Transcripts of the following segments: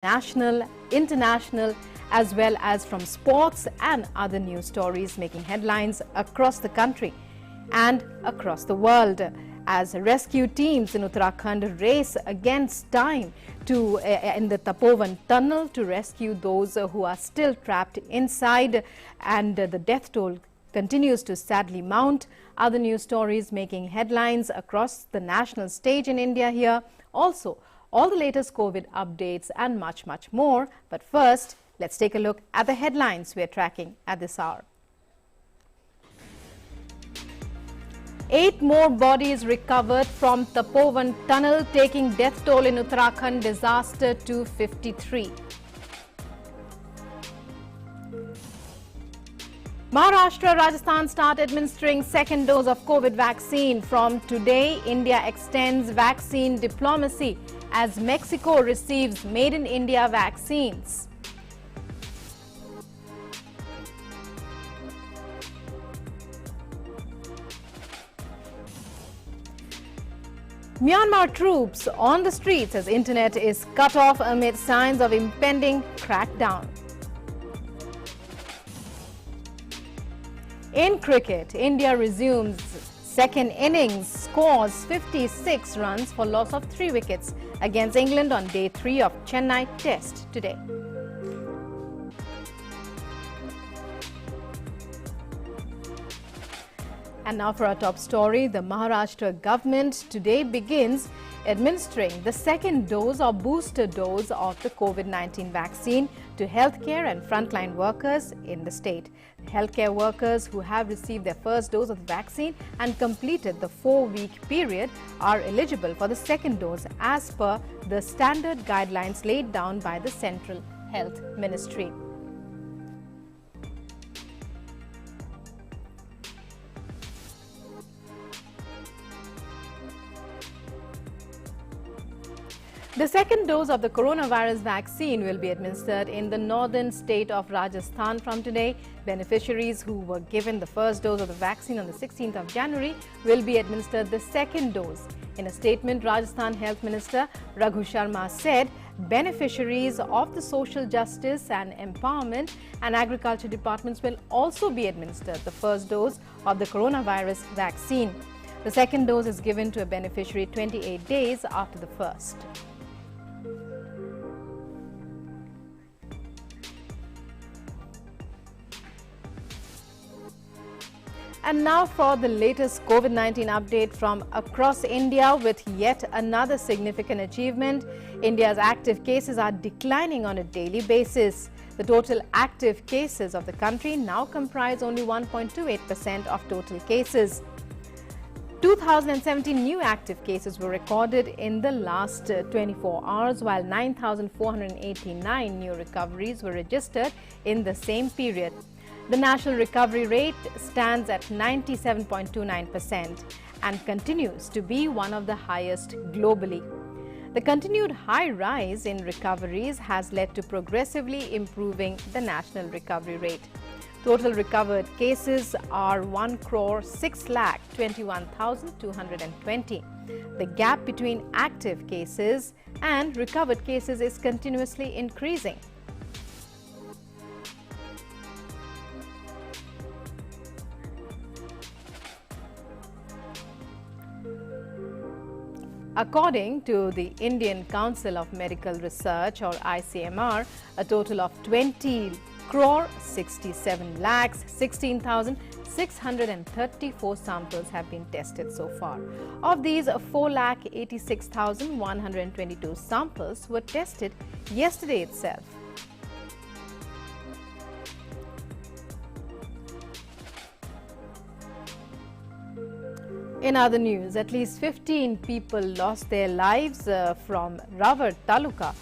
national, international, as well as from sports and other news stories making headlines across the country and across the world, as rescue teams in Uttarakhand race against time in the Tapovan tunnel to rescue those who are still trapped inside, and the death toll continues to sadly mount. Other news stories making headlines across the national stage in India here. Also, all the latest COVID updates and much, much more. But first, let's take a look at the headlines we are tracking at this hour. 8 more bodies recovered from Tapovan tunnel, taking death toll in Uttarakhand disaster to 53. Maharashtra, Rajasthan start administering second dose of COVID vaccine. From today, India extends vaccine diplomacy as Mexico receives Made in India vaccines. Myanmar troops on the streets as internet is cut off amid signs of impending crackdown. In cricket, India resumes second innings, scores 56 runs for loss of 3 wickets against England on day 3 of Chennai Test today. And now for our top story, the Maharashtra government today begins administering the second dose or booster dose of the COVID-19 vaccine to healthcare and frontline workers in the state. Healthcare workers who have received their first dose of the vaccine and completed the 4-week period are eligible for the second dose as per the standard guidelines laid down by the Central Health Ministry. The second dose of the coronavirus vaccine will be administered in the northern state of Rajasthan from today. Beneficiaries who were given the first dose of the vaccine on the 16th of January will be administered the second dose. In a statement, Rajasthan Health Minister Raghu Sharma said beneficiaries of the social justice and empowerment and agriculture departments will also be administered the first dose of the coronavirus vaccine. The second dose is given to a beneficiary 28 days after the first. And now for the latest COVID-19 update from across India with yet another significant achievement. India's active cases are declining on a daily basis. The total active cases of the country now comprise only 1.28% of total cases. 2,017 new active cases were recorded in the last 24 hours, while 9,489 new recoveries were registered in the same period. The national recovery rate stands at 97.29% and continues to be one of the highest globally. The continued high rise in recoveries has led to progressively improving the national recovery rate. Total recovered cases are 1,06,21,220. The gap between active cases and recovered cases is continuously increasing. According to the Indian Council of Medical Research or ICMR, a total of 20 crore 67 lakhs 16,634 samples have been tested so far. Of these, 4,86,122 samples were tested yesterday itself. In other news, at least 15 people lost their lives from Rawar Taluka.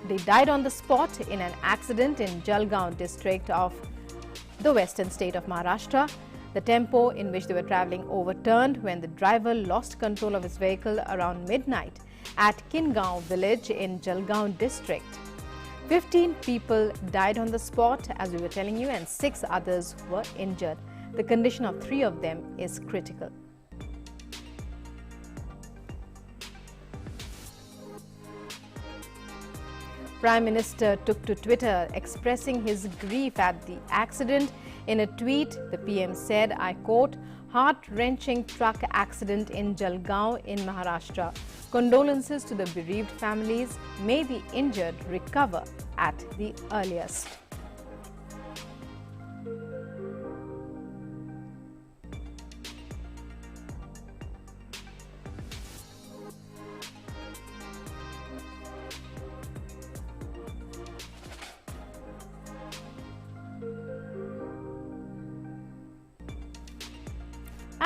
They died on the spot in an accident in Jalgaon district of the western state of Maharashtra. The tempo in which they were travelling overturned when the driver lost control of his vehicle around midnight at Kingaon village in Jalgaon district. 15 people died on the spot, as we were telling you, and 6 others were injured. The condition of 3 of them is critical. Prime Minister took to Twitter expressing his grief at the accident. In a tweet, the PM said, I quote, heart-wrenching truck accident in Jalgaon in Maharashtra. Condolences to the bereaved families. May the injured recover at the earliest.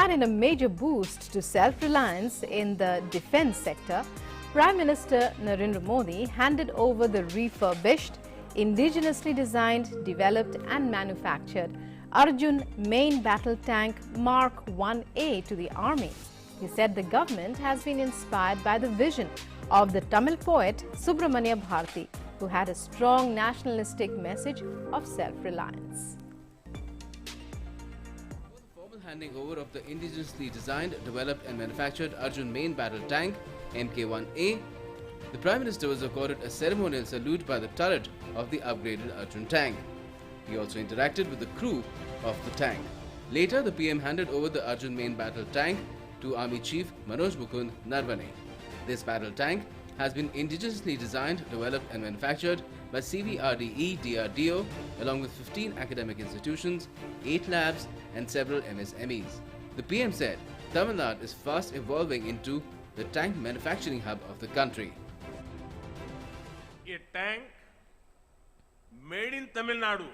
And in a major boost to self-reliance in the defence sector, Prime Minister Narendra Modi handed over the refurbished, indigenously designed, developed and manufactured Arjun main battle tank Mark 1A to the army. He said the government has been inspired by the vision of the Tamil poet Subramanya Bharati, who had a strong nationalistic message of self-reliance. Handing over of the indigenously designed, developed and manufactured Arjun main battle tank MK1A, the Prime Minister was accorded a ceremonial salute by the turret of the upgraded Arjun tank. He also interacted with the crew of the tank. Later, the PM handed over the Arjun main battle tank to Army Chief Manoj Mukund Narvane. This battle tank has been indigenously designed, developed and manufactured by CVRDE DRDO along with 15 academic institutions, 8 labs and several MSMEs. The PM said Tamil Nadu is fast evolving into the tank manufacturing hub of the country. A tank made in Tamil Nadu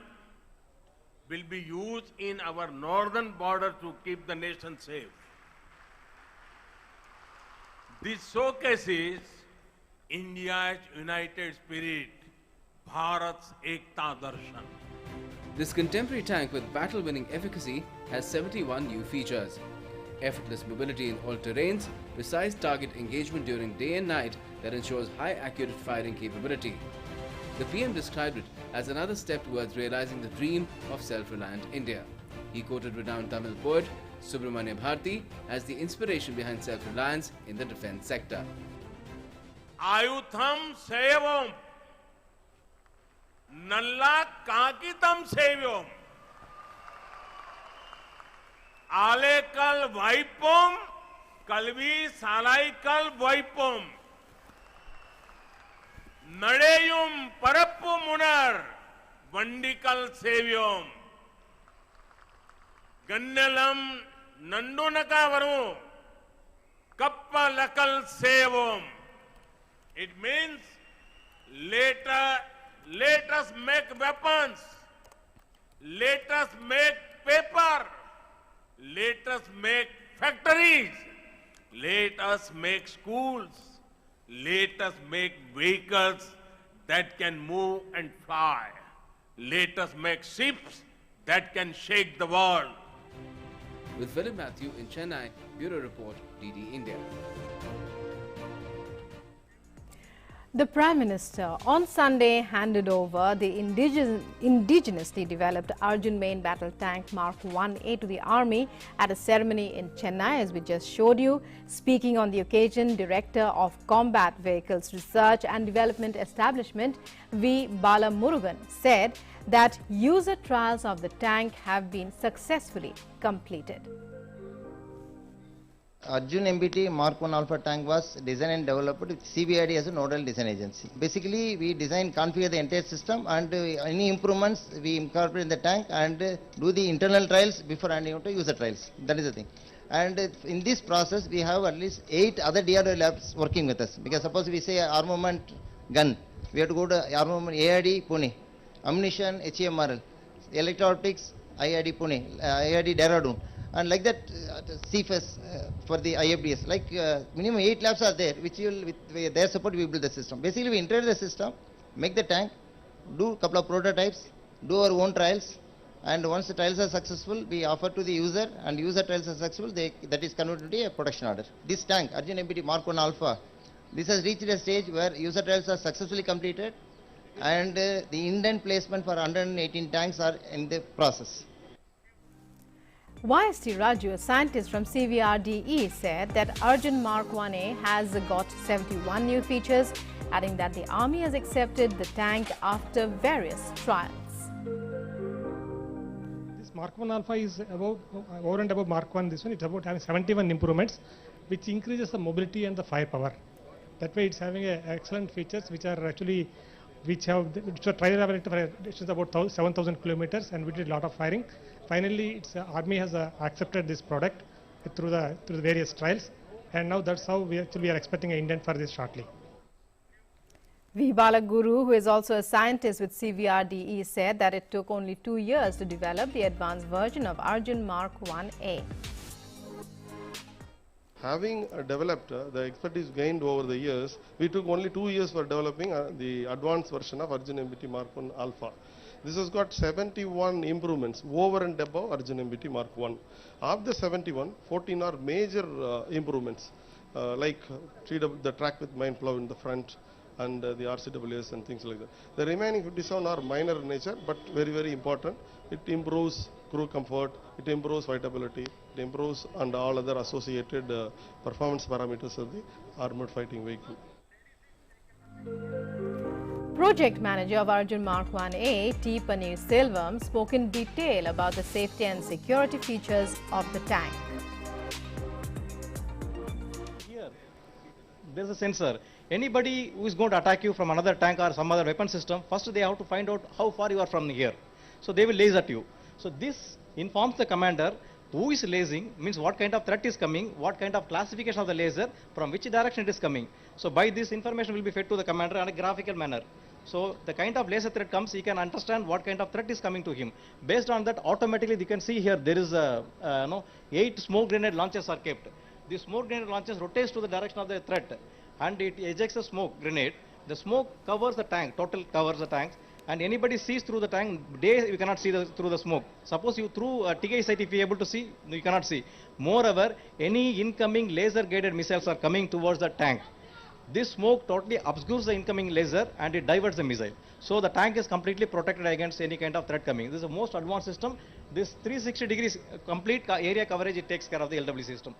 will be used in our northern border to keep the nation safe. This showcases India's united spirit, Bharat's Ekta Darshan. This contemporary tank with battle-winning efficacy has 71 new features. Effortless mobility in all terrains, precise target engagement during day and night that ensures high accurate firing capability. The PM described it as another step towards realizing the dream of self-reliant India. He quoted renowned Tamil poet Subramanya Bharati as the inspiration behind self-reliance in the defence sector. Ayutham Sevam Nalla Kakitam Sevyom Alekal Vaipom Kalvi Salaikal Vaipom Nadeyum Parappu Munar Vandikal Sevyom Gannalam Nandunaka Varu Kappalakal Sevom. It means let us make weapons, let us make paper, let us make factories, let us make schools, let us make vehicles that can move and fly, let us make ships that can shake the world. With Philip Matthew in Chennai, Bureau Report, DD India. The Prime Minister on Sunday handed over the indigenously developed Arjun main battle tank Mark 1A to the Army at a ceremony in Chennai, as we just showed you. Speaking on the occasion, Director of Combat Vehicles Research and Development Establishment V. Bala Murugan said that user trials of the tank have been successfully completed. Arjun MBT Mark 1 Alpha tank was designed and developed with CBRD as a nodal design agency. Basically, we design, configure the entire system, and any improvements we incorporate in the tank and do the internal trials before handing out to user trials. That is the thing. And in this process, we have at least 8 other DRDO labs working with us. Because suppose we say armament gun, we have to go to armament AID Pune, ammunition HEMRL, electro-optics IID Pune, IID Dehradun. And like that, CFS for the IFDS, like minimum 8 labs are there, which will, with their support, we build the system. Basically, we integrate the system, make the tank, do a couple of prototypes, do our own trials, and once the trials are successful, we offer to the user, and user trials are successful, that is converted to a production order. This tank, Arjun MBT Mark 1 Alpha, this has reached a stage where user trials are successfully completed, and the indent placement for 118 tanks are in the process. YST Raju, a scientist from CVRDE, said that Arjun Mark 1A has got 71 new features, adding that the Army has accepted the tank after various trials. This Mark 1 Alpha is above, over and above Mark 1, this one, it's about having 71 improvements, which increases the mobility and the firepower. That way it's having excellent features which are actually, which are trial evaluated for a distance about 7,000 kilometers, and we did a lot of firing. Finally, Army has accepted this product through the various trials, and now that's how we are expecting an indent for this shortly. V. Balaguru, who is also a scientist with CVRDE, said that it took only 2 years to develop the advanced version of Arjun Mark 1A. Having developed the expertise gained over the years, we took only 2 years for developing the advanced version of Arjun MBT Mark 1 Alpha. This has got 71 improvements over and above Arjun MBT Mark 1. Of the 71, 14 are major improvements, like the track with mine plow in the front and the RCWS and things like that. The remaining 57 are minor in nature but very, very important. It improves crew comfort, it improves fighting, it improves and all other associated performance parameters of the armored fighting vehicle. Project manager of Arjun Mark 1A, T. Paneer Selvam, spoke in detail about the safety and security features of the tank. Here, there's a sensor. Anybody who is going to attack you from another tank or some other weapon system, first they have to find out how far you are from here. So they will laser at you. So this informs the commander who is lasing, means what kind of threat is coming, what kind of classification of the laser, from which direction it is coming. So by this information will be fed to the commander in a graphical manner. So the kind of laser threat comes, he can understand what kind of threat is coming to him. Based on that, automatically you can see here there is 8 smoke grenade launchers are kept. The smoke grenade launchers rotates to the direction of the threat and it ejects a smoke grenade. The smoke covers the tank, total covers the tank, and anybody sees through the tank, day you cannot see through the smoke. Suppose you through a TI sight, if you are able to see, you cannot see. Moreover, any incoming laser guided missiles are coming towards the tank. This smoke totally obscures the incoming laser and it diverts the missile. So the tank is completely protected against any kind of threat coming. This is the most advanced system. This 360 degrees complete area coverage, it takes care of the LW system.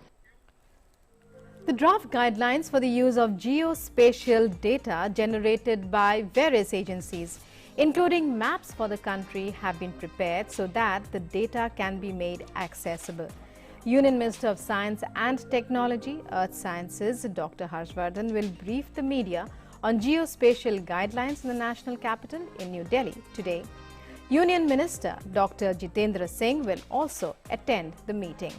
The draft guidelines for the use of geospatial data generated by various agencies, including maps for the country, have been prepared so that the data can be made accessible. Union Minister of Science and Technology, Earth Sciences, Dr. Harshvardhan will brief the media on geospatial guidelines in the national capital in New Delhi today. Union Minister Dr. Jitendra Singh will also attend the meeting.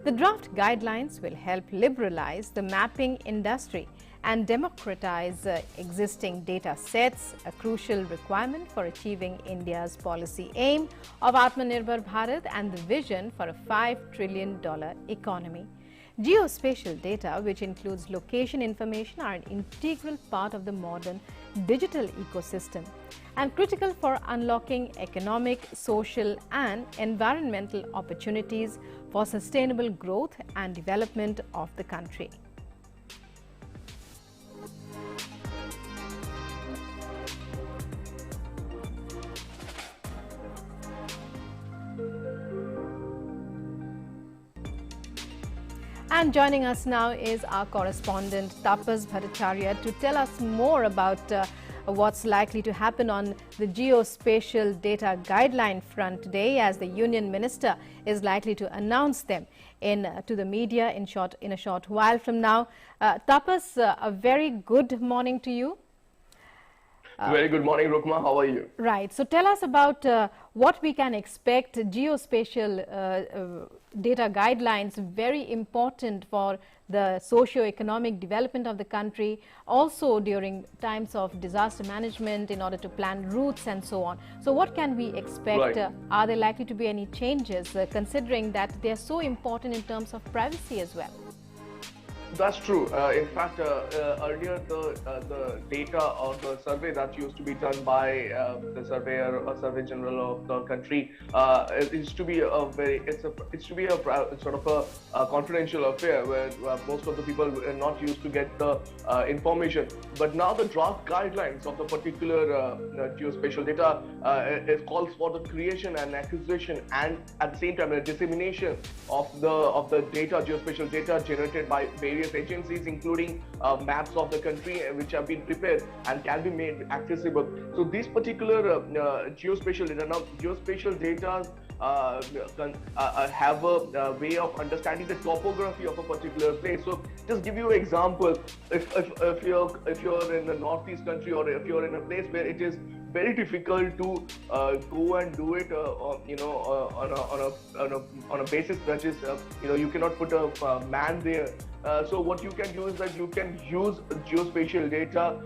The draft guidelines will help liberalize the mapping industry and democratize existing data sets, a crucial requirement for achieving India's policy aim of Atmanirbhar Bharat and the vision for a $5 trillion economy. Geospatial data, which includes location information, are an integral part of the modern digital ecosystem and critical for unlocking economic, social and environmental opportunities for sustainable growth and development of the country. And joining us now is our correspondent Tapas Bhattacharya to tell us more about what's likely to happen on the geospatial data guideline front today, as the Union Minister is likely to announce them to the media in a short while from now. Tapas, a very good morning to you. Very good morning, Rukma. How are you? Right. So tell us about what we can expect. Geospatial data guidelines, very important for the socio-economic development of the country, also during times of disaster management in order to plan routes and so on. So what can we expect? Right. Are there likely to be any changes, considering that they are so important in terms of privacy as well? That's true. In fact, earlier the data or the survey that used to be done by the surveyor or survey general of the country, it used to be sort of a confidential affair where most of the people were not used to get the information. But now the draft guidelines of the particular geospatial data it calls for the creation and acquisition and at the same time a dissemination of the data, geospatial data generated by various agencies, including maps of the country which have been prepared and can be made accessible. So these particular geospatial data, now geospatial data have a way of understanding the topography of a particular place. So just give you an example, if you're in the northeast country, or if you're in a place where it is very difficult to go and do it on a basis that is you cannot put a man there. So what you can do is that you can use geospatial data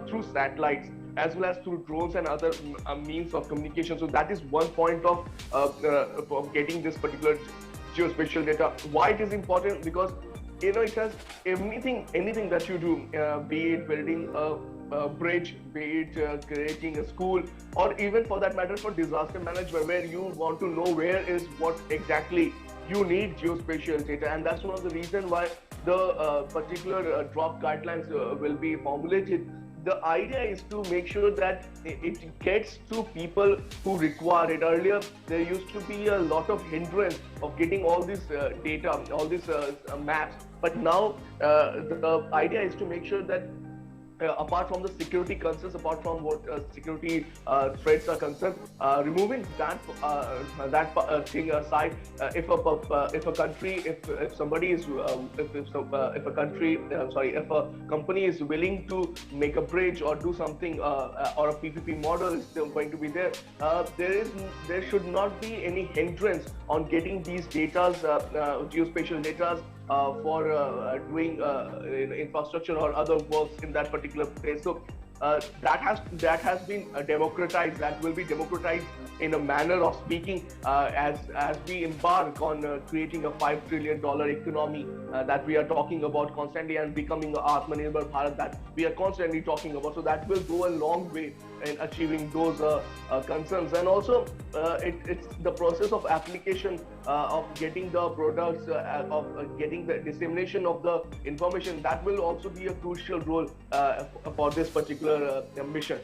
through satellites as well as through drones and other means of communication. So that is one point of getting this particular geospatial data. Why it is important? Because it has anything that you do, be it building a bridge, be it creating a school, or even for that matter for disaster management, where you want to know where is what exactly you need geospatial data. And that's one of the reasons why the particular draft guidelines will be formulated. The idea is to make sure that it gets to people who require it. Earlier, there used to be a lot of hindrance of getting all this data, all these maps. But now the idea is to make sure that apart from the security concerns, apart from what security threats are concerned, removing that thing aside, if a country, if somebody is, if a company is willing to make a bridge or do something, or a PPP model is still going to be there, there should not be any hindrance on getting these datas, geospatial datas, for doing infrastructure or other works in that particular place. So that has been democratized. That will be democratized in a manner of speaking as we embark on creating a $5 trillion economy that we are talking about constantly, and becoming Atmanirbhar Bharat that we are constantly talking about. So that will go a long way in achieving those concerns. And also it's the process of application of getting the products, of getting the dissemination of the information, that will also be a crucial role for this particular mission.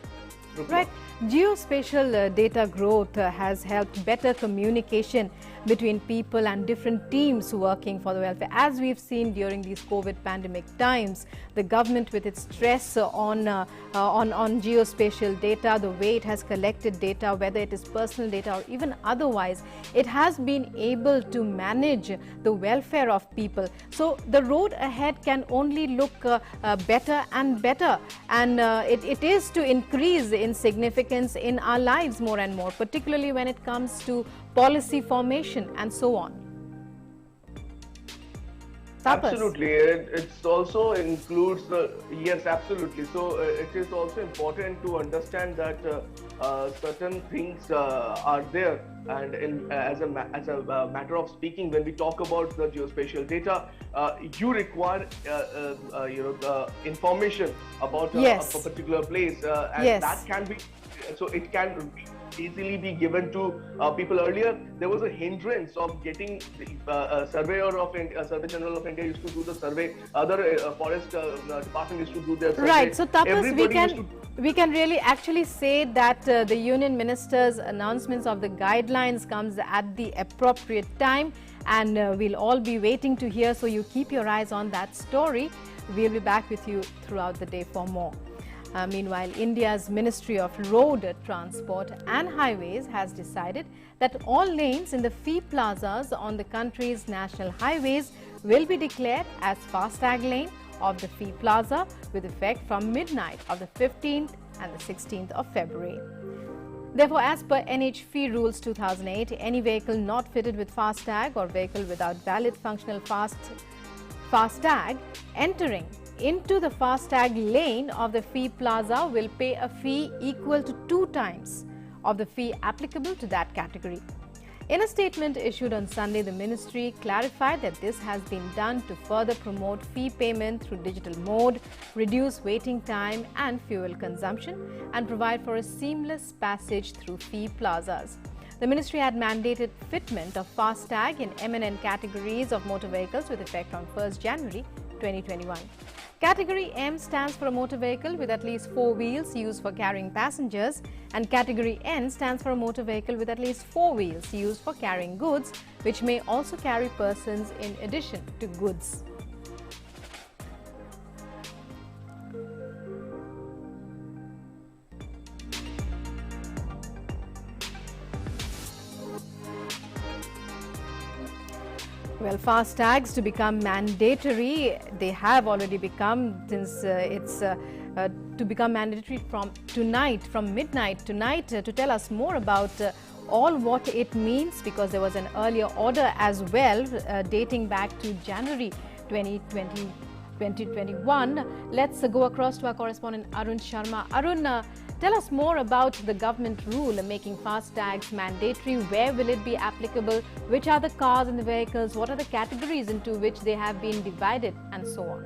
Right. Geospatial data growth has helped better communication between people and different teams working for the welfare. As we've seen during these COVID pandemic times, the government, with its stress on geospatial data, the way it has collected data, whether it is personal data or even otherwise, it has been able to manage the welfare of people. So the road ahead can only look better and better, and it is to increase in significance in our lives more and more, particularly when it comes to policy formation and so on. Tapas. Absolutely, it also includes yes, absolutely. So it is also important to understand that certain things are there, and as a matter of speaking, when we talk about the geospatial data, you require the information about yes. a particular place, and yes. that can be, so it can easily be given to people. Earlier, there was a hindrance of getting the surveyor of India, Survey General of India used to do the survey, other forest department used to do their survey. Right. So Tapas, we can really actually say that the Union Minister's announcements of the guidelines comes at the appropriate time, and we'll all be waiting to hear. So you keep your eyes on that story. We'll be back with you throughout the day for more. Meanwhile, India's Ministry of Road Transport and Highways has decided that all lanes in the fee plazas on the country's national highways will be declared as FASTag lane of the fee plaza with effect from midnight of the 15th and the 16th of February. Therefore, as per NH Fee Rules 2008, any vehicle not fitted with FASTag or vehicle without valid functional FASTag entering into the FASTag lane of the fee plaza will pay a fee equal to 2 times of the fee applicable to that category. In a statement issued on Sunday, the ministry clarified that this has been done to further promote fee payment through digital mode, reduce waiting time and fuel consumption, and provide for a seamless passage through fee plazas. The ministry had mandated fitment of FASTag in M&N categories of motor vehicles with effect on 1st January 2021. Category M stands for a motor vehicle with at least 4 wheels used for carrying passengers, and Category N stands for a motor vehicle with at least 4 wheels used for carrying goods, which may also carry persons in addition to goods. Well, FASTags to become mandatory, they have already become, since to become mandatory from tonight, from midnight tonight. To tell us more about all what it means, because there was an earlier order as well dating back to January 2021. Let's go across to our correspondent Arun Sharma. Arun, tell us more about the government rule making FASTags mandatory. Where will it be applicable? Which are the cars and the vehicles? What are the categories into which they have been divided, and so on?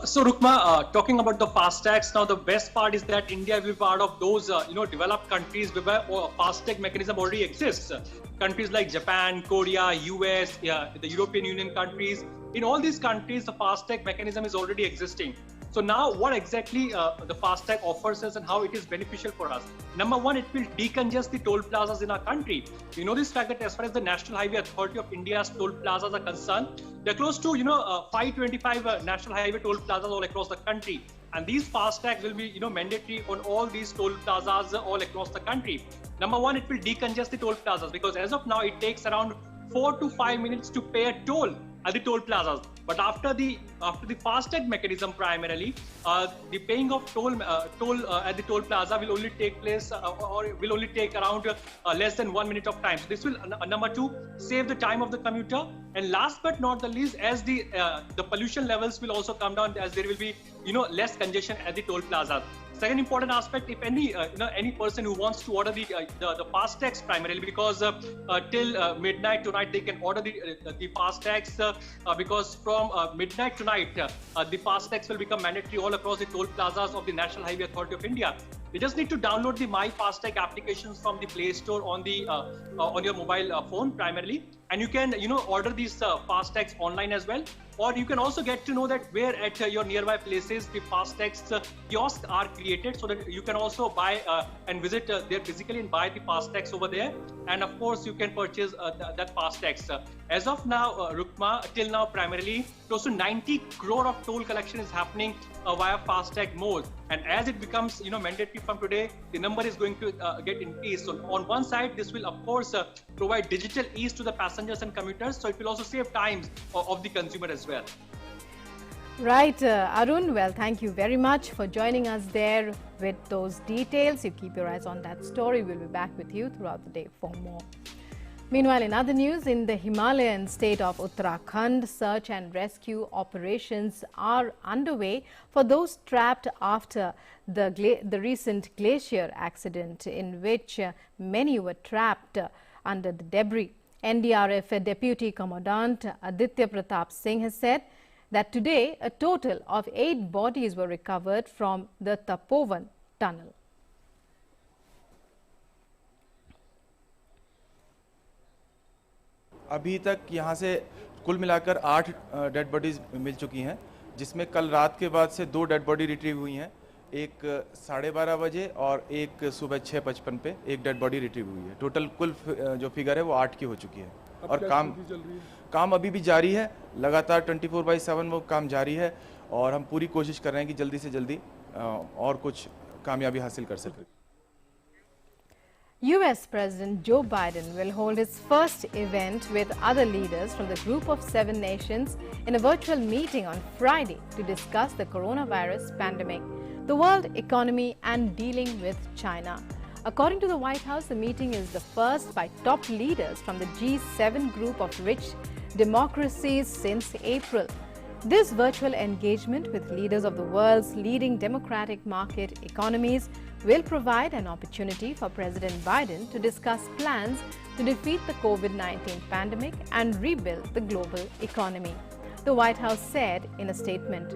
So Rukma, talking about the FASTags, now the best part is that India will be part of those developed countries where FASTag mechanism already exists. Countries like Japan, Korea, US, the European Union countries. In all these countries, the FASTag mechanism is already existing. So now what exactly the FASTag offers us and how it is beneficial for us? Number one, it will decongest the toll plazas in our country. You know this fact that as far as the National Highway Authority of India's toll plazas are concerned, they're close to 525 National Highway toll plazas all across the country. And these FASTags will be mandatory on all these toll plazas all across the country. Number one, it will decongest the toll plazas, because as of now it takes around 4 to 5 minutes to pay a toll at the toll plazas. But after the FASTag mechanism, primarily, the paying of toll at the toll plaza will only take place or will only take around less than 1 minute of time. So this will, number two, save the time of the commuter. And last but not the least, as the pollution levels will also come down, as there will be less congestion at the toll plaza. Second important aspect, if any person who wants to order the FASTags, primarily because till midnight tonight they can order the FASTags, because from midnight tonight the FASTags will become mandatory all across the toll plazas of the National Highway Authority of India. You just need to download the My FASTag applications from the Play Store on the on your mobile phone primarily, and you can order these FASTags online as well. Or you can also get to know that where at your nearby places the FASTags kiosks are created, so that you can also buy and visit there physically and buy the FASTags over there. And of course, you can purchase that FASTags. As of now, Rukma, till now primarily, close to 90 crore of toll collection is happening via FASTag mode. And as it becomes mandatory from today, the number is going to get increased. So on one side, this will of course provide digital ease to the passengers and commuters. So it will also save times of the consumer as well. Right, Arun, well, thank you very much for joining us there with those details. You keep your eyes on that story. We'll be back with you throughout the day for more. Meanwhile, in other news, in the Himalayan state of Uttarakhand, search and rescue operations are underway for those trapped after the recent glacier accident, in which many were trapped under the debris. NDRF Deputy Commandant Aditya Pratap Singh has said that today a total of 8 bodies were recovered from the Tapovan tunnel. अभी तक यहाँ से कुल मिलाकर 8 dead bodies मिल चुकी हैं, जिसमें कल रात के बाद से 2 डेड बॉडी रिट्रीव हुई हैं, एक 12:30 बजे और एक सुबह 6:55 पे एक डेड बॉडी रिट्रीव हुई है। टोटल कुल जो फिगर है वो 8 की हो चुकी है। और काम अभी भी जारी है, लगातार 24/7 वो काम जारी है, और हम पूरी कोशिश कर रहे हैं कि जल्दी से जल्दी और कुछ कामयाबी हासिल कर सकें। US President Joe Biden will hold his first event with other leaders from the Group of 7 nations in a virtual meeting on Friday to discuss the coronavirus pandemic, the world economy and dealing with China. According to the White House, the meeting is the first by top leaders from the G7 group of rich democracies since April. This virtual engagement with leaders of the world's leading democratic market economies will provide an opportunity for President Biden to discuss plans to defeat the COVID-19 pandemic and rebuild the global economy, the White House said in a statement.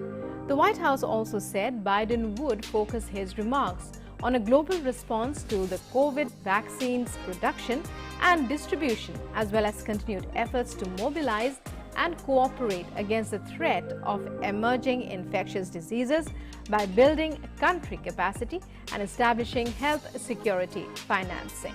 The White House also said Biden would focus his remarks on a global response to the COVID vaccines production and distribution, as well as continued efforts to mobilize and cooperate against the threat of emerging infectious diseases by building country capacity and establishing health security financing.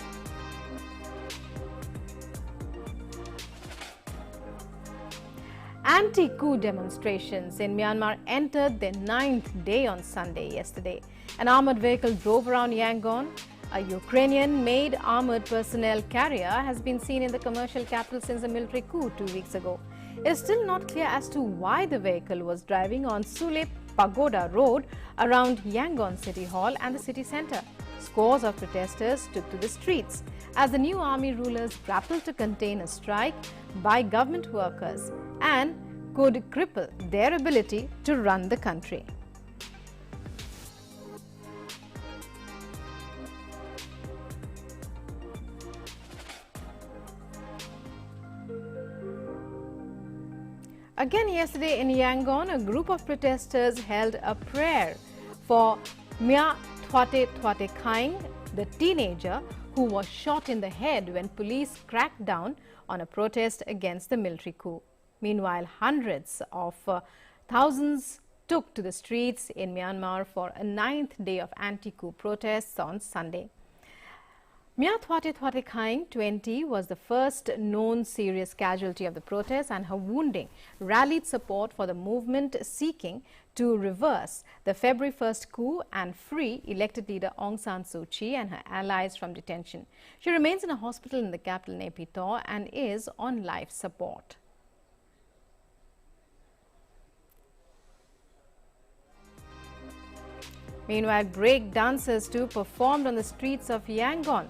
Anti-coup demonstrations in Myanmar entered their 9th day on Sunday yesterday. An armored vehicle drove around Yangon. A Ukrainian-made armored personnel carrier has been seen in the commercial capital since the military coup 2 weeks ago. It is still not clear as to why the vehicle was driving on Sule Pagoda Road around Yangon City Hall and the city centre. Scores of protesters took to the streets as the new army rulers grappled to contain a strike by government workers and could cripple their ability to run the country. Again yesterday in Yangon, a group of protesters held a prayer for Mya Thwate Thwate Khaing, the teenager who was shot in the head when police cracked down on a protest against the military coup. Meanwhile, hundreds of thousands took to the streets in Myanmar for a 9th day of anti-coup protests on Sunday. Mya Thwate Thwate Khaing, 20, was the first known serious casualty of the protests, and her wounding rallied support for the movement seeking to reverse the February 1st coup and free elected leader Aung San Suu Kyi and her allies from detention. She remains in a hospital in the capital Naypyidaw and is on life support. Meanwhile, break dancers too performed on the streets of Yangon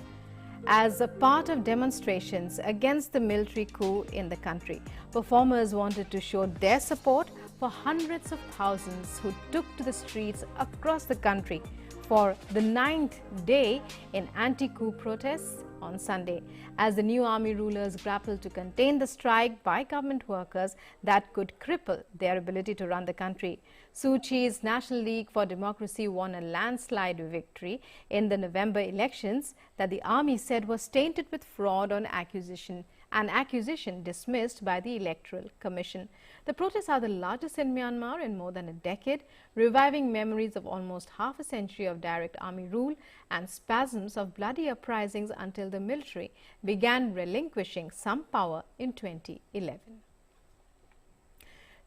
as a part of demonstrations against the military coup in the country. Performers wanted to show their support for hundreds of thousands who took to the streets across the country for the 9th day in anti-coup protests on Sunday, as the new army rulers grappled to contain the strike by government workers that could cripple their ability to run the country. Suu Kyi's National League for Democracy won a landslide victory in the November elections that the army said was tainted with fraud on an accusation dismissed by the Electoral Commission. The protests are the largest in Myanmar in more than a decade, reviving memories of almost half a century of direct army rule and spasms of bloody uprisings until the military began relinquishing some power in 2011.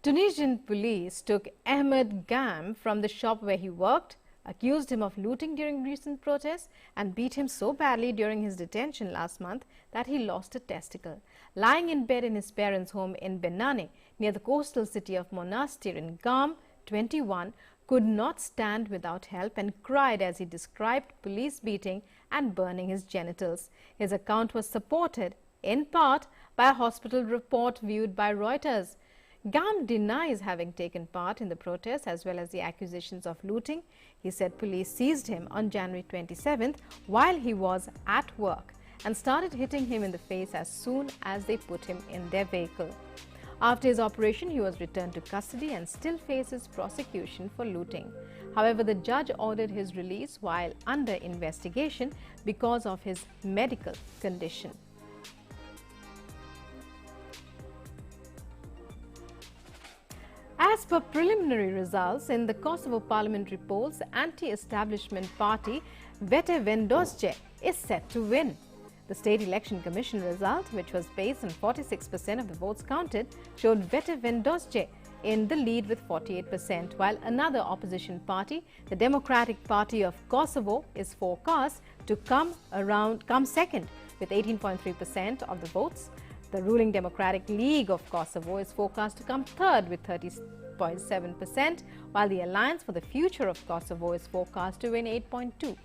Tunisian police took Ahmed Gam from the shop where he worked, accused him of looting during recent protests, and beat him so badly during his detention last month that he lost a testicle. Lying in bed in his parents' home in Benane, near the coastal city of Monastir in Gam, 21, could not stand without help and cried as he described police beating and burning his genitals. His account was supported in part by a hospital report viewed by Reuters. Gam denies having taken part in the protests as well as the accusations of looting. He said police seized him on January 27th while he was at work and started hitting him in the face as soon as they put him in their vehicle. After his operation, he was returned to custody and still faces prosecution for looting. However, the judge ordered his release while under investigation because of his medical condition. As per preliminary results in the Kosovo parliamentary polls, anti-establishment party Vete Vendosje is set to win. The State Election Commission result, which was based on 46% of the votes counted, showed Vete Vendosje in the lead with 48%, while another opposition party, the Democratic Party of Kosovo, is forecast to come second with 18.3% of the votes. The ruling Democratic League of Kosovo is forecast to come third with 30.7%, while the Alliance for the Future of Kosovo is forecast to win 8.2%.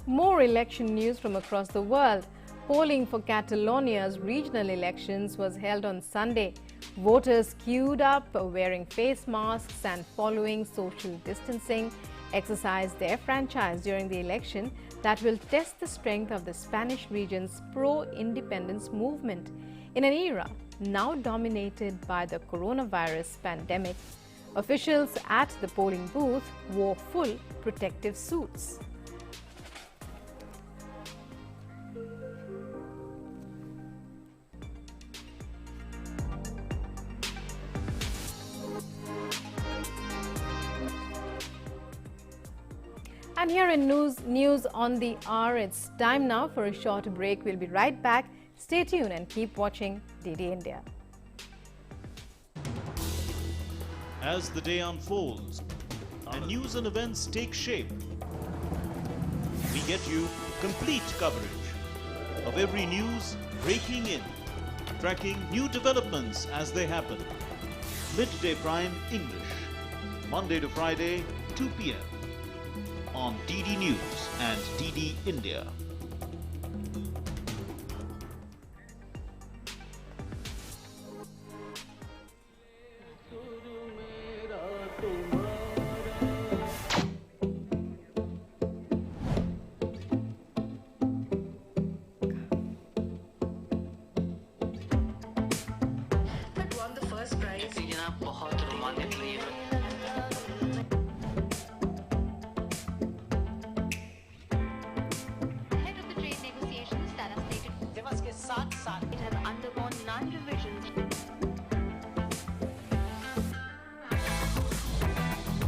More election news from across the world. Polling for Catalonia's regional elections was held on Sunday. Voters queued up, wearing face masks and following social distancing, exercised their franchise during the election that will test the strength of the Spanish region's pro-independence movement in an era now dominated by the coronavirus pandemic. Officials at the polling booth wore full protective suits. And here in news on the hour, it's time now for a short break. We'll be right back. Stay tuned and keep watching DD India. As the day unfolds and news and events take shape, we get you complete coverage of every news breaking in, tracking new developments as they happen. Midday Prime English, Monday to Friday, 2 p.m. on DD News and DD India. It has undergone 9 revisions.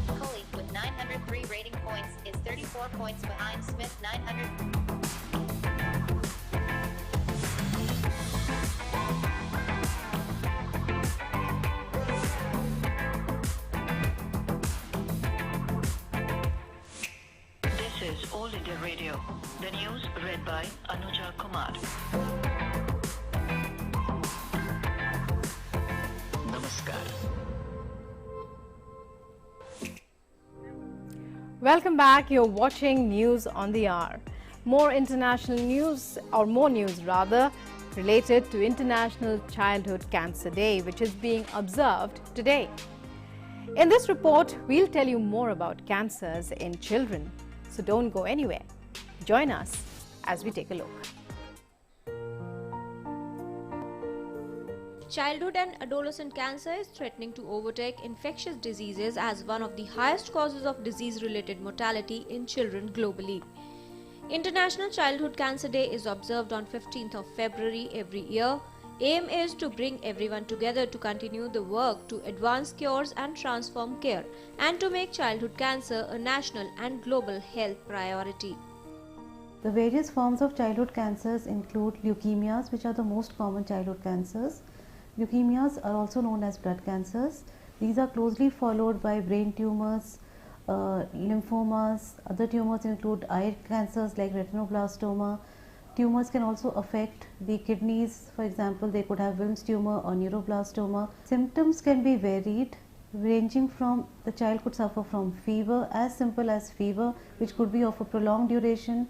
Coley, with 903 rating points, is 34 points behind Smith, 900. This is All India Radio. The news read by Anuja Kumar. Welcome back. You're watching News on the Hour. More international news, or more news rather, related to International Childhood Cancer Day, which is being observed today. In this report, we'll tell you more about cancers in children. So don't go anywhere. Join us as we take a look. Childhood and adolescent cancer is threatening to overtake infectious diseases as one of the highest causes of disease-related mortality in children globally. International Childhood Cancer Day is observed on 15th of February every year. Aim is to bring everyone together to continue the work to advance cures and transform care, and to make childhood cancer a national and global health priority. The various forms of childhood cancers include leukemias, which are the most common childhood cancers. Leukemias are also known as blood cancers. These are closely followed by brain tumors, lymphomas. Other tumors include eye cancers like retinoblastoma. Tumors can also affect the kidneys. For example, they could have Wilms tumor or neuroblastoma. Symptoms can be varied, ranging from the child could suffer from fever, as simple as fever, which could be of a prolonged duration,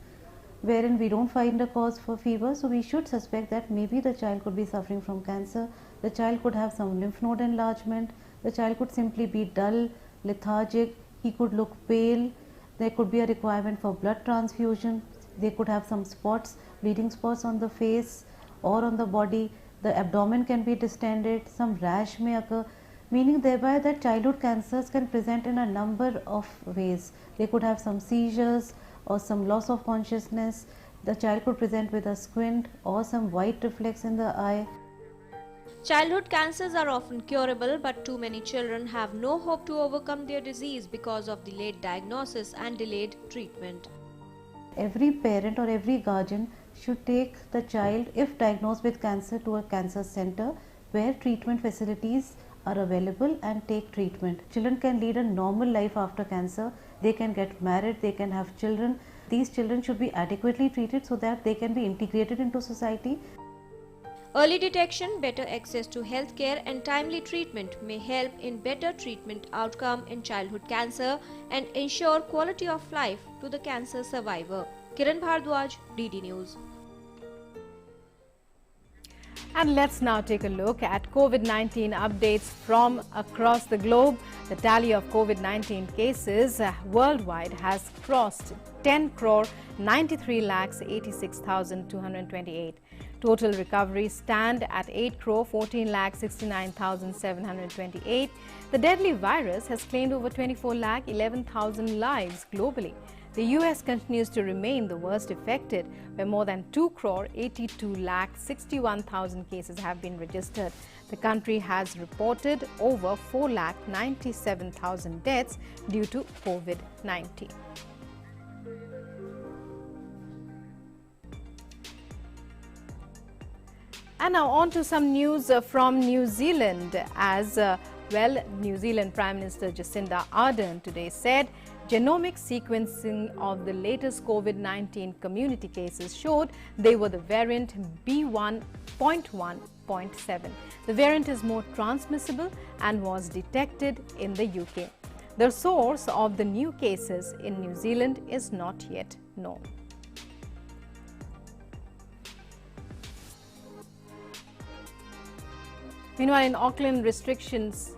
wherein we don't find a cause for fever, so we should suspect that maybe the child could be suffering from cancer. The child could have some lymph node enlargement. The child could simply be dull, lethargic. He could look pale. There could be a requirement for blood transfusion. They could have some spots, bleeding spots on the face or on the body. The abdomen can be distended. Some rash may occur, meaning thereby that childhood cancers can present in a number of ways. They could have some seizures or some loss of consciousness. The child could present with a squint or some white reflex in the eye. Childhood cancers are often curable, but too many children have no hope to overcome their disease because of the late diagnosis and delayed treatment. Every parent or every guardian should take the child, if diagnosed with cancer, to a cancer center where treatment facilities are available and take treatment. Children can lead a normal life after cancer. They can get married, they can have children. These children should be adequately treated so that they can be integrated into society. Early detection, better access to healthcare and timely treatment may help in better treatment outcome in childhood cancer and ensure quality of life to the cancer survivor. Kiran Bhardwaj, DD News. And let's now take a look at COVID-19 updates from across the globe. The tally of COVID-19 cases worldwide has crossed 10 crore 93 lakhs 86,228. Total recoveries stand at 8 crore 14 lakhs 69,728. The deadly virus has claimed over 24 lakh 11,000 lives globally. The US continues to remain the worst affected, where more than 2 crore 82 lakh 61,000 cases have been registered. The country has reported over 4 lakh 97,000 deaths due to COVID-19. And now on to some news from New Zealand as New Zealand Prime Minister Jacinda Ardern today said genomic sequencing of the latest COVID-19 community cases showed they were the variant B1.1.7. The variant is more transmissible and was detected in the UK. The source of the new cases in New Zealand is not yet known. Meanwhile, in Auckland, restrictions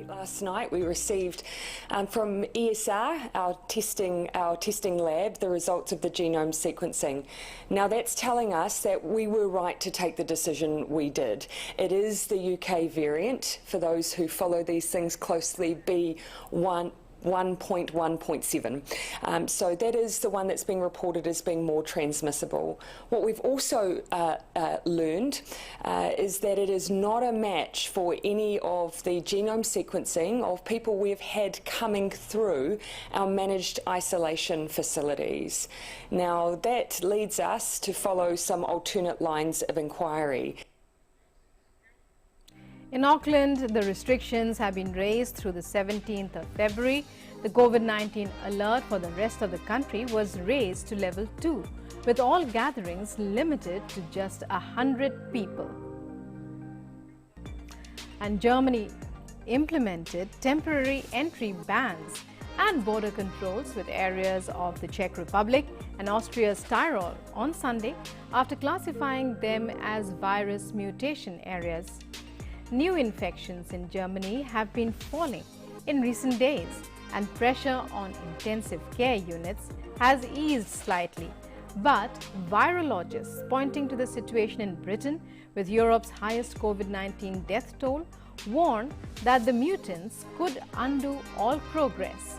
Last night we received from ESR, our testing lab, the results of the genome sequencing. Now that's telling us that we were right to take the decision we did. It is the UK variant, for those who follow these things closely, B1.1.7. So that is the one that's being reported as being more transmissible. What we've also learned is that it is not a match for any of the genome sequencing of people we've had coming through our managed isolation facilities. Now that leads us to follow some alternate lines of inquiry. In Auckland, the restrictions have been raised through the 17th of February. The COVID-19 alert for the rest of the country was raised to level 2, with all gatherings limited to just 100 people. And Germany implemented temporary entry bans and border controls with areas of the Czech Republic and Austria's Tyrol on Sunday after classifying them as virus mutation areas. New infections in Germany have been falling in recent days, and pressure on intensive care units has eased slightly. But virologists pointing to the situation in Britain, with Europe's highest COVID-19 death toll, warn that the mutants could undo all progress.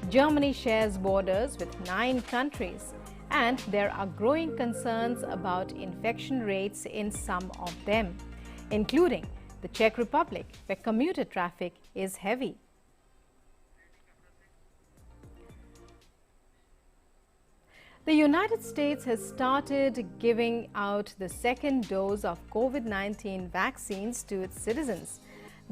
Germany shares borders with 9 countries, and there are growing concerns about infection rates in some of them, including the Czech Republic, where commuter traffic is heavy. The United States has started giving out the second dose of COVID-19 vaccines to its citizens.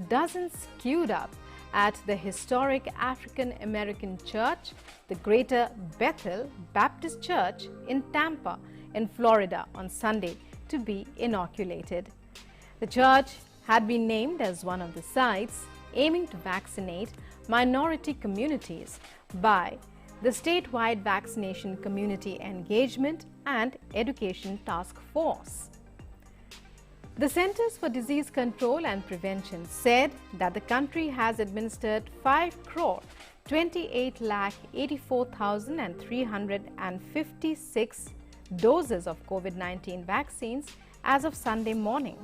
Dozens queued up at the historic African American church, the Greater Bethel Baptist Church in Tampa, in Florida, on Sunday to be inoculated. The church had been named as one of the sites aiming to vaccinate minority communities by the statewide Vaccination Community Engagement and Education Task Force. The Centers for Disease Control and Prevention said that the country has administered 5 crore 28 lakh 84,356 doses of COVID-19 vaccines as of Sunday morning.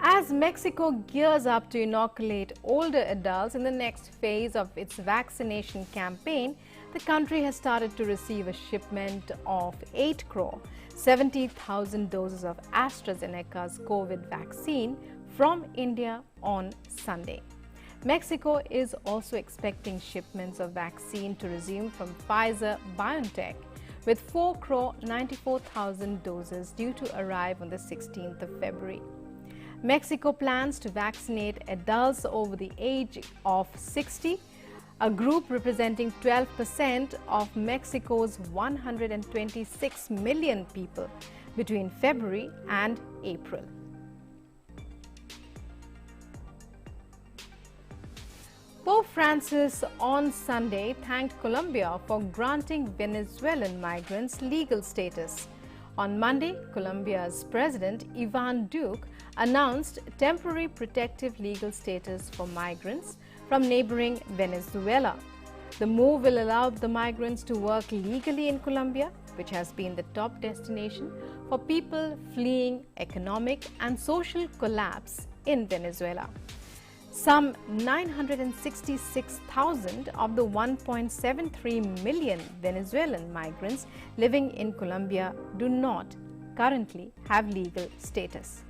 As Mexico gears up to inoculate older adults in the next phase of its vaccination campaign, the country has started to receive a shipment of 8 crore 70,000 doses of AstraZeneca's COVID vaccine from India on Sunday. Mexico is also expecting shipments of vaccine to resume from Pfizer-BioNTech, with 4,94,000 doses due to arrive on the 16th of February. Mexico plans to vaccinate adults over the age of 60, a group representing 12% of Mexico's 126 million people, between February and April. Pope Francis on Sunday thanked Colombia for granting Venezuelan migrants legal status. On Monday, Colombia's President Iván Duque announced temporary protective legal status for migrants from neighboring Venezuela. The move will allow the migrants to work legally in Colombia, which has been the top destination for people fleeing economic and social collapse in Venezuela. Some 966,000 of the 1.73 million Venezuelan migrants living in Colombia do not currently have legal status.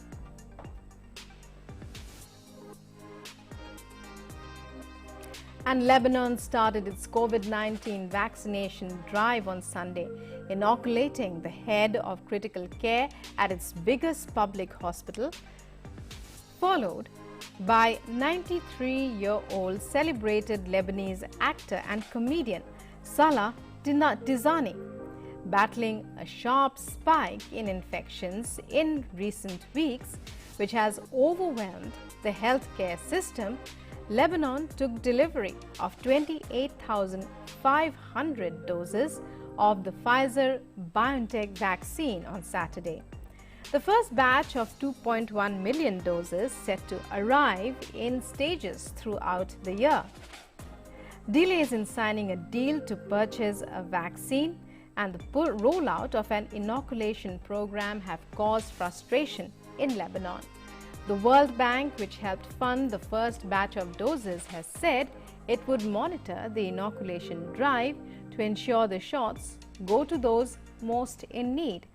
And Lebanon started its COVID-19 vaccination drive on Sunday, inoculating the head of critical care at its biggest public hospital, followed by 93-year-old celebrated Lebanese actor and comedian Salah Dizani, battling a sharp spike in infections in recent weeks, which has overwhelmed the healthcare system. Lebanon took delivery of 28,500 doses of the Pfizer-BioNTech vaccine on Saturday. The first batch of 2.1 million doses set to arrive in stages throughout the year. Delays in signing a deal to purchase a vaccine and the rollout of an inoculation program have caused frustration in Lebanon. The World Bank, which helped fund the first batch of doses, has said it would monitor the inoculation drive to ensure the shots go to those most in need.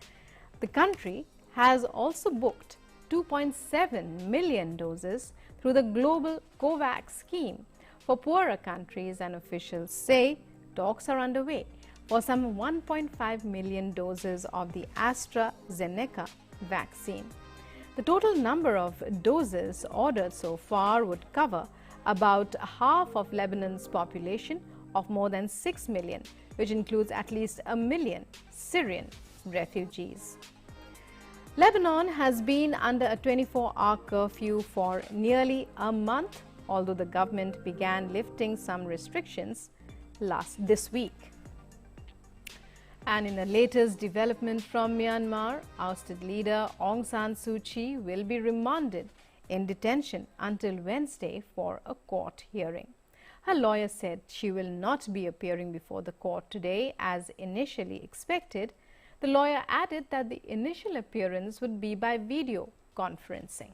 The country has also booked 2.7 million doses through the global COVAX scheme for poorer countries, and officials say talks are underway for some 1.5 million doses of the AstraZeneca vaccine. The total number of doses ordered so far would cover about half of Lebanon's population of more than 6 million, which includes at least 1 million Syrian refugees. Lebanon has been under a 24-hour curfew for nearly a month, although the government began lifting some restrictions this week. And in the latest development from Myanmar, ousted leader Aung San Suu Kyi will be remanded in detention until Wednesday for a court hearing. Her lawyer said she will not be appearing before the court today as initially expected. The lawyer added that the initial appearance would be by video conferencing.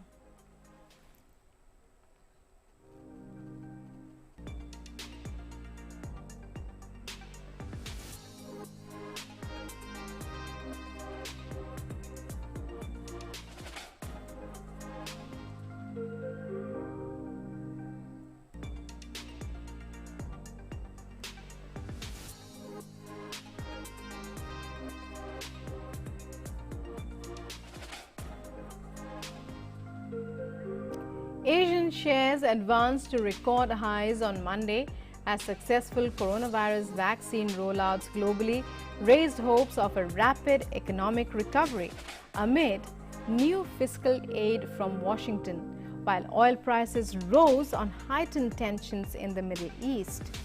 Asian shares advanced to record highs on Monday as successful coronavirus vaccine rollouts globally raised hopes of a rapid economic recovery amid new fiscal aid from Washington, while oil prices rose on heightened tensions in the Middle East.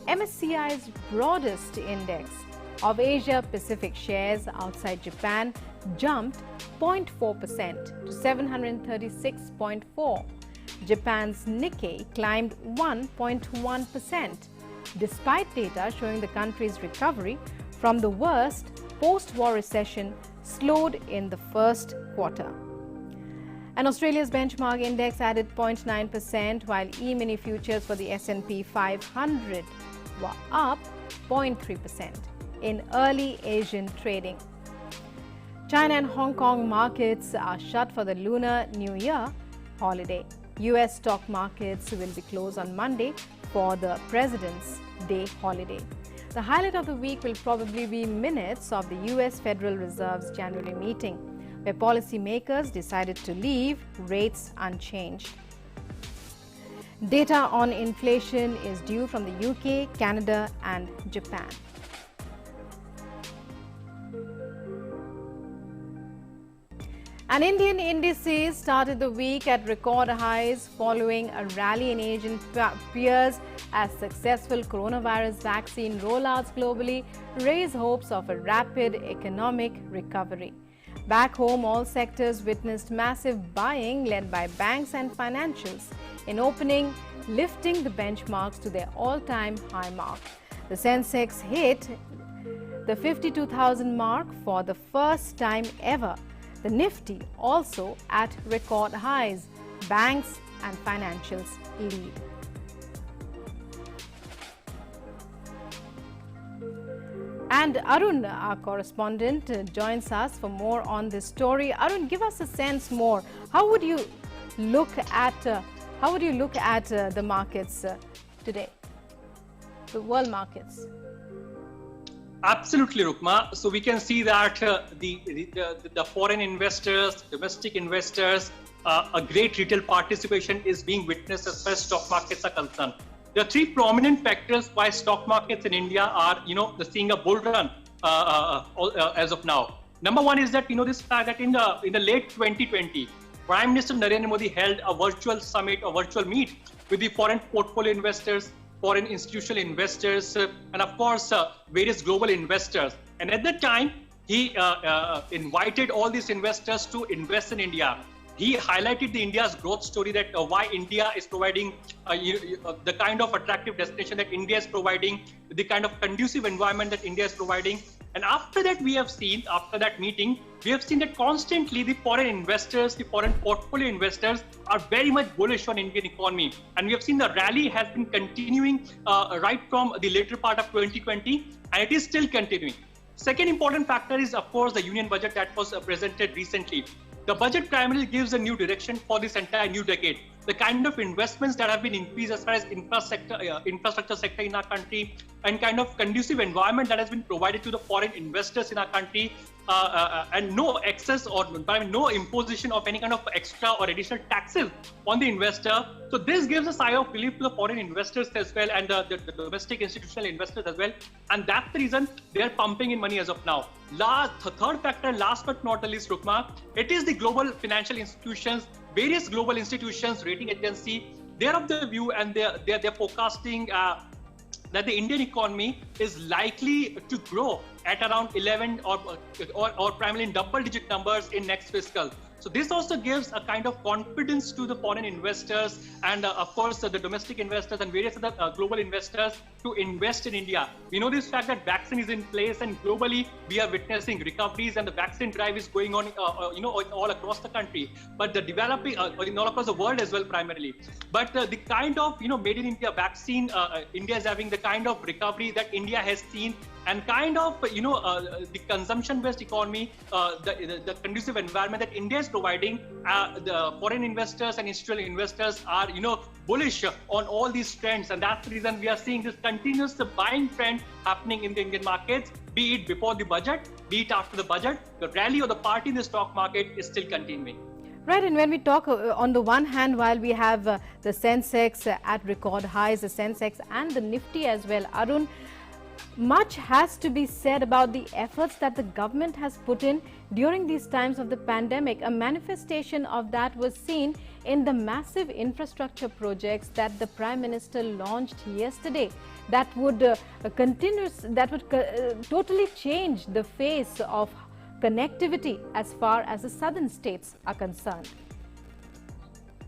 MSCI's broadest index of Asia-Pacific shares outside Japan jumped 0.4% to 736.4. Japan's Nikkei climbed 1.1%, despite data showing the country's recovery from the worst post-war recession slowed in the first quarter. And Australia's benchmark index added 0.9%, while E-mini futures for the S&P 500 were up 0.3% in early Asian trading. China and Hong Kong markets are shut for the Lunar New Year. holiday. US stock markets will be closed on Monday for the President's Day holiday. The highlight of the week will probably be minutes of the US Federal Reserve's January meeting, where policymakers decided to leave rates unchanged. Data on inflation is due from the UK, Canada and Japan. And Indian indices started the week at record highs following a rally in Asian peers as successful coronavirus vaccine rollouts globally raise hopes of a rapid economic recovery. Back home, all sectors witnessed massive buying led by banks and financials in opening, lifting the benchmarks to their all-time high mark. The Sensex hit the 52,000 mark for the first time ever. The Nifty also at record highs. Banks and financials lead. And Arun, our correspondent, joins us for more on this story. Arun, give us a sense more. How would you look at the markets today, the world markets? Absolutely, Rukma. So we can see that the foreign investors, domestic investors, a great retail participation is being witnessed as far as stock markets are concerned. There are three prominent factors why stock markets in India are, seeing a bull run as of now. Number one is that this fact that in the late 2020, Prime Minister Narendra Modi held a virtual summit, a virtual meet with the foreign portfolio investors, foreign institutional investors, and of course, various global investors. And at that time, he invited all these investors to invest in India. He highlighted the India's growth story, that why India is providing the kind of attractive destination that India is providing, the kind of conducive environment that India is providing. And after that, after that meeting, we have seen that constantly the foreign investors, the foreign portfolio investors are very much bullish on Indian economy. And we have seen the rally has been continuing right from the later part of 2020, and it is still continuing. Second important factor is, of course, the union budget that was presented recently. The budget primarily gives a new direction for this entire new decade. The kind of investments that have been increased as far as infrastructure sector in our country, and kind of conducive environment that has been provided to the foreign investors in our country, and no excess or no imposition of any kind of extra or additional taxes on the investor. So this gives a sigh of relief to the foreign investors as well, and the domestic institutional investors as well. And that's the reason they are pumping in money as of now. Third factor, last but not the least, Rukma, it is the global financial institutions, various global institutions, rating agency. They're of the view, and they're forecasting that the Indian economy is likely to grow at around 11 or primarily in double-digit numbers in next fiscal. So this also gives a kind of confidence to the foreign investors and of course the domestic investors and various other global investors to invest in India. We know this fact that vaccine is in place, and globally we are witnessing recoveries, and the vaccine drive is going on all across the country, but the developing all across the world as well primarily. But the kind of made in India vaccine, India is having the kind of recovery that India has seen, and kind of the consumption-based economy, the conducive environment that India is providing, the foreign investors and institutional investors are bullish on all these trends, and that's the reason we are seeing this continuous buying trend happening in the Indian markets, be it before the budget, be it after the budget. The rally or the party in the stock market is still continuing. Right, and when we talk on the one hand, while we have the Sensex at record highs, the Sensex and the Nifty as well, Arun, much has to be said about the efforts that the government has put in during these times of the pandemic. A manifestation of that was seen in the massive infrastructure projects that the Prime Minister launched yesterday that would totally change the face of connectivity as far as the southern states are concerned.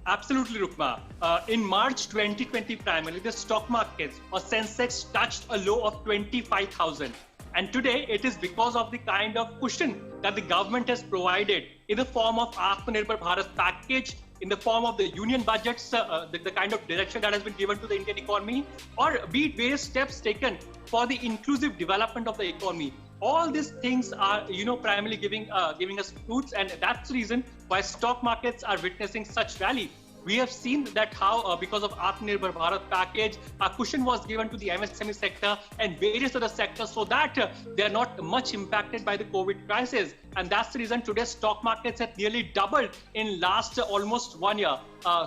Absolutely, Rukma. In March 2020, primarily the stock markets or Sensex touched a low of 25,000. And today it is because of the kind of cushion that the government has provided in the form of Atmanirbhar Bharat package, in the form of the union budgets, the kind of direction that has been given to the Indian economy, or be it various steps taken for the inclusive development of the economy. All these things are, primarily giving us fruits, and that's the reason why stock markets are witnessing such rally. we have seen that how because of Atmanirbhar Bharat package, a cushion was given to the MSME sector and various other sectors so that they are not much impacted by the COVID crisis. And that's the reason today's stock markets have nearly doubled in last almost 1 year.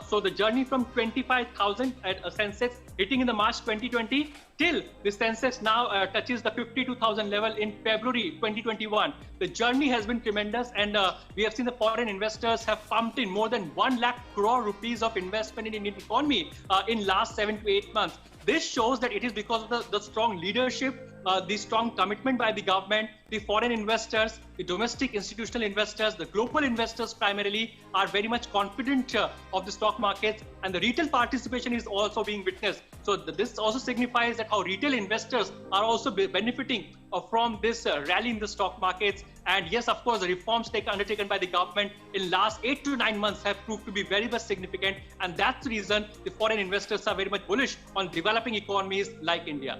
So the journey from 25,000 at Sensex hitting in the March 2020 till the Sensex now touches the 52,000 level in February 2021. The journey has been tremendous, and we have seen the foreign investors have pumped in more than 1 lakh crore rupees of investment in Indian economy in last 7 to 8 months. This shows that it is because of the strong leadership, the strong commitment by the government, the foreign investors, the domestic institutional investors, the global investors primarily are very much confident of the stock markets, and the retail participation is also being witnessed. So this also signifies that how retail investors are also benefiting from this rally in the stock markets. And yes, of course, the reforms undertaken by the government in last 8 to 9 months have proved to be very much significant, and that's the reason the foreign investors are very much bullish on developing economies like India.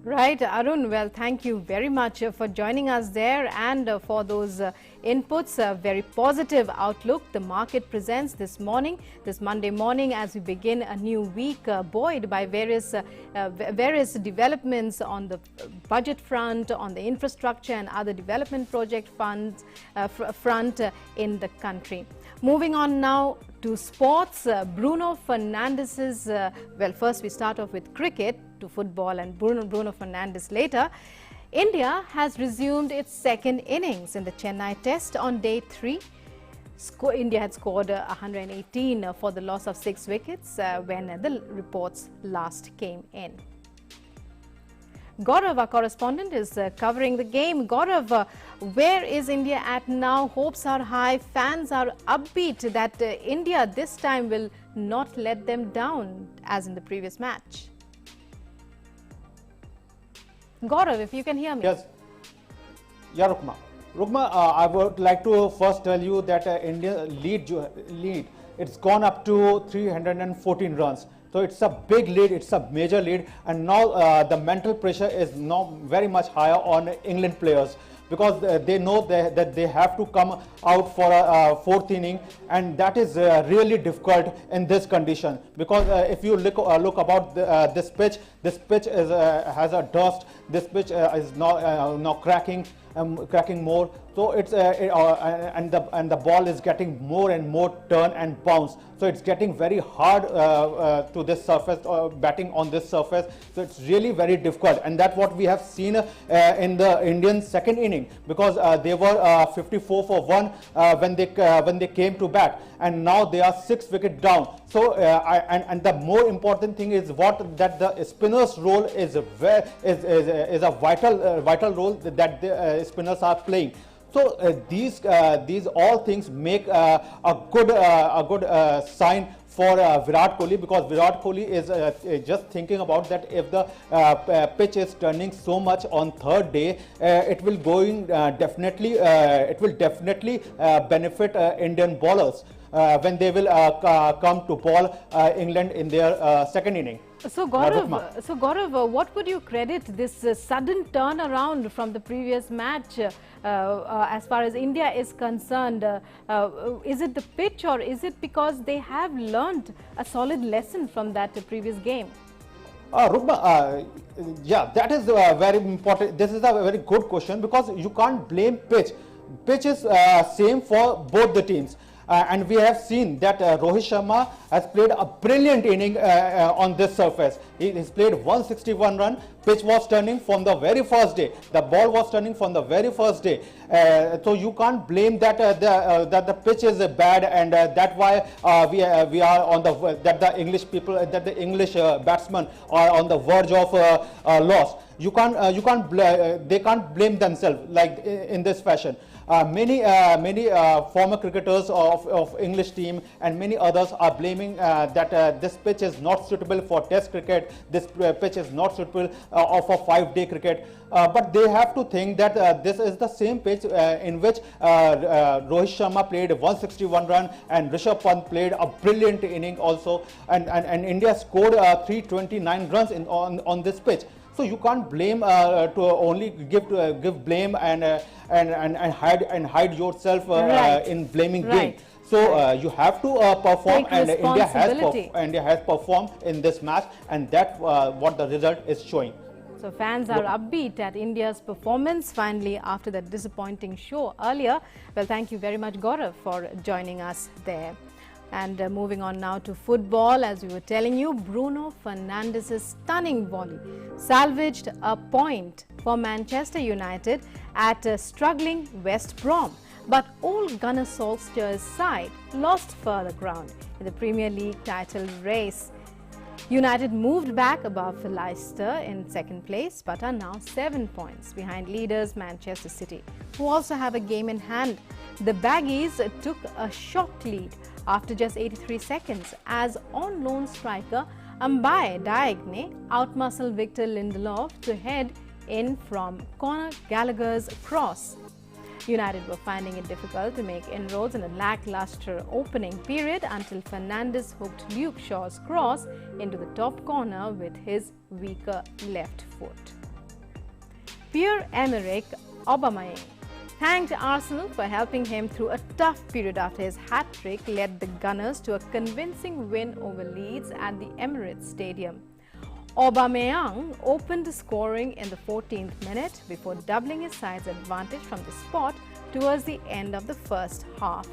Right, Arun. Well, thank you very much for joining us there and for those inputs. A very positive outlook the market presents this morning, this Monday morning, as we begin a new week buoyed by various developments on the budget front, on the infrastructure and other development project funds front in the country. Moving on now to sports. Bruno Fernandes's, well, first we start off with cricket, to football and Bruno Fernandes later. India has resumed its second innings in the Chennai test on day 3. India had scored 118 for the loss of 6 wickets when the reports last came in. Gaurav, our correspondent, is covering the game. Gaurav, where is India at now? Hopes are high, fans are upbeat that India this time will not let them down as in the previous match. Gaurav, if you can hear me. Yes. Yeah, Rukma. Rukma, I would like to first tell you that India lead, it's gone up to 314 runs. So it's a big lead, it's a major lead, and now the mental pressure is now very much higher on England players, because they know that they have to come out for a fourth inning, and that is really difficult in this condition, because if you look about this pitch is, has a dust, this pitch is now cracking more, so it's and the ball is getting more and more turn and bounce, so it's getting very hard to this surface, batting on this surface, so it's really very difficult, and that's what we have seen in the Indian second inning, because they were 54 for 1 when they came to bat, and now they are 6 wickets down. So and the more important thing is that the spinner's role is a vital role that the spinners are playing. So these all things make a good sign for Virat Kohli, because Virat Kohli is just thinking about that if the pitch is turning so much on third day, it will definitely benefit Indian bowlers when they will come to bowl England in their second inning. So Gaurav, what would you credit this sudden turnaround from the previous match as far as India is concerned? Is it the pitch, or is it because they have learned a solid lesson from that previous game? Rukma, yeah, that is very important. This is a very good question, because you can't blame pitch. Pitch is same for both the teams. And we have seen that Rohit Sharma has played a brilliant inning on this surface. He's played 161 run. Pitch was turning from the very first day. The ball was turning from the very first day. So you can't blame that that the pitch is bad, and that's why we are on the English people, that the English batsmen are on the verge of loss. They can't blame themselves like in this fashion. Many former cricketers of English team and many others are blaming that this pitch is not suitable for test cricket, this pitch is not suitable for 5-day cricket, but they have to think that this is the same pitch in which Rohit Sharma played 161 run and Rishabh Pant played a brilliant inning also, and India scored 329 runs on this pitch. So you can't blame to only give blame and hide yourself in blaming game. So you have to perform, and India has performed in this match, and that's what the result is showing. So fans are upbeat at India's performance finally after that disappointing show earlier. Well, thank you very much, Gaurav, for joining us there. And moving on now to football, as we were telling you, Bruno Fernandes's stunning volley salvaged a point for Manchester United at struggling West Brom. But Ole Gunnar Solskjaer's side lost further ground in the Premier League title race. United moved back above Leicester in second place, but are now 7 points behind leaders Manchester City, who also have a game in hand. The Baggies took a shock lead after just 83 seconds as on-loan striker Mbaye Diagne outmuscled Victor Lindelof to head in from Conor Gallagher's cross. United were finding it difficult to make inroads in a lackluster opening period until Fernandes hooked Luke Shaw's cross into the top corner with his weaker left foot. Pierre-Emerick Aubameyang thanked Arsenal for helping him through a tough period after his hat-trick led the Gunners to a convincing win over Leeds at the Emirates Stadium. Aubameyang opened scoring in the 14th minute before doubling his side's advantage from the spot towards the end of the first half.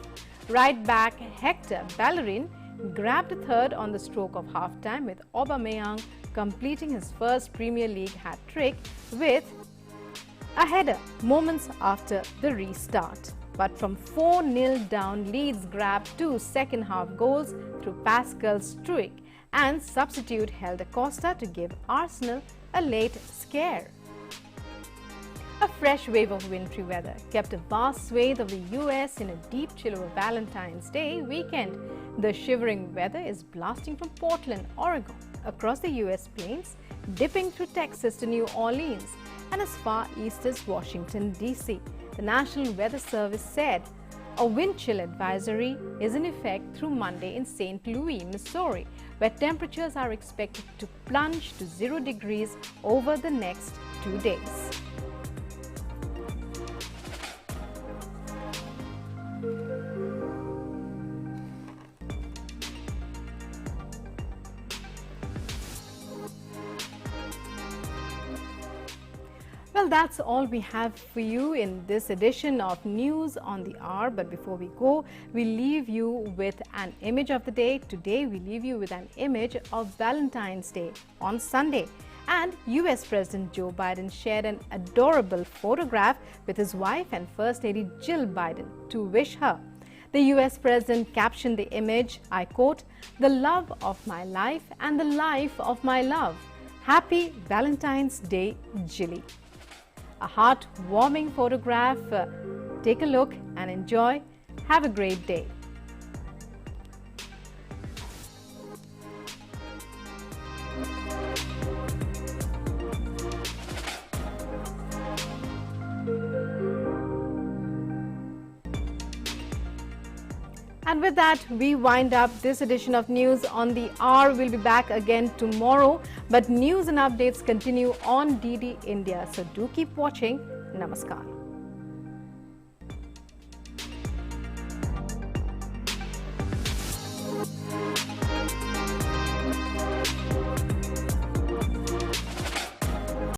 Right back Hector Bellerin grabbed a third on the stroke of half-time, with Aubameyang completing his first Premier League hat-trick with a header moments after the restart. But from 4-0 down, Leeds grabbed 2 second-half goals through Pascal Struijk and substitute Helder Costa to give Arsenal a late scare. A fresh wave of wintry weather kept a vast swathe of the US in a deep chill over Valentine's Day weekend. The shivering weather is blasting from Portland, Oregon, across the US plains, dipping through Texas to New Orleans, and as far east as Washington, D.C. The National Weather Service said a wind chill advisory is in effect through Monday in St. Louis, Missouri, where temperatures are expected to plunge to 0 degrees over the next 2 days. Well, that's all we have for you in this edition of News on the Hour. But before we go, we leave you with an image of the day. Today, we leave you with an image of Valentine's Day on Sunday. And US President Joe Biden shared an adorable photograph with his wife and First Lady Jill Biden to wish her. The US President captioned the image, I quote, "The love of my life and the life of my love. Happy Valentine's Day, Jilly." A heart-warming photograph. Take a look and enjoy. Have a great day. And with that, we wind up this edition of News on the Hour. We'll be back again tomorrow. But news and updates continue on DD India. So do keep watching. Namaskar.